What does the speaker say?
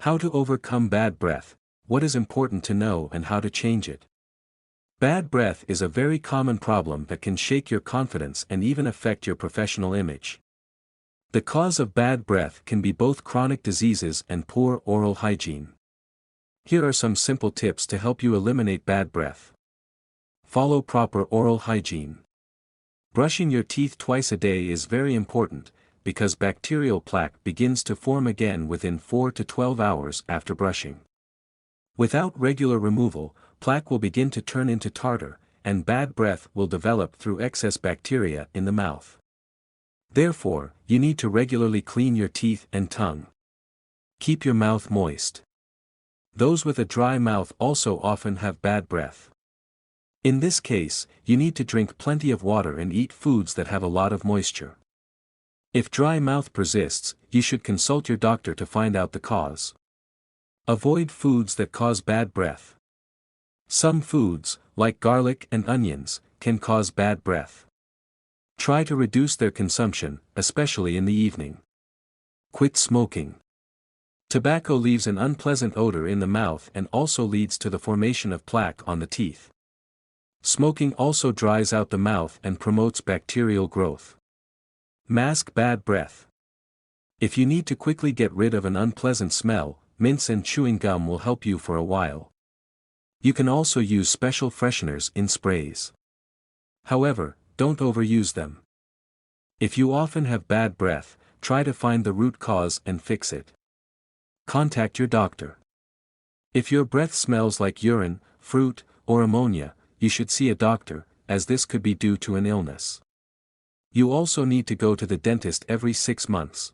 How to overcome bad breath, what is important to know and how to change it. Bad breath is a very common problem that can shake your confidence and even affect your professional image. The cause of bad breath can be both chronic diseases and poor oral hygiene. Here are some simple tips to help you eliminate bad breath. Follow proper oral hygiene. Brushing your teeth twice a day is very important, because bacterial plaque begins to form again within 4 to 12 hours after brushing. Without regular removal, plaque will begin to turn into tartar, and bad breath will develop through excess bacteria in the mouth. Therefore, you need to regularly clean your teeth and tongue. Keep your mouth moist. Those with a dry mouth also often have bad breath. In this case, you need to drink plenty of water and eat foods that have a lot of moisture. If dry mouth persists, you should consult your doctor to find out the cause. Avoid foods that cause bad breath. Some foods, like garlic and onions, can cause bad breath. Try to reduce their consumption, especially in the evening. Quit smoking. Tobacco leaves an unpleasant odor in the mouth and also leads to the formation of plaque on the teeth. Smoking also dries out the mouth and promotes bacterial growth. Mask bad breath. If you need to quickly get rid of an unpleasant smell, mints and chewing gum will help you for a while. You can also use special fresheners in sprays. However, don't overuse them. If you often have bad breath, try to find the root cause and fix it. Contact your doctor. If your breath smells like urine, fruit, or ammonia, you should see a doctor, as this could be due to an illness. You also need to go to the dentist every 6 months.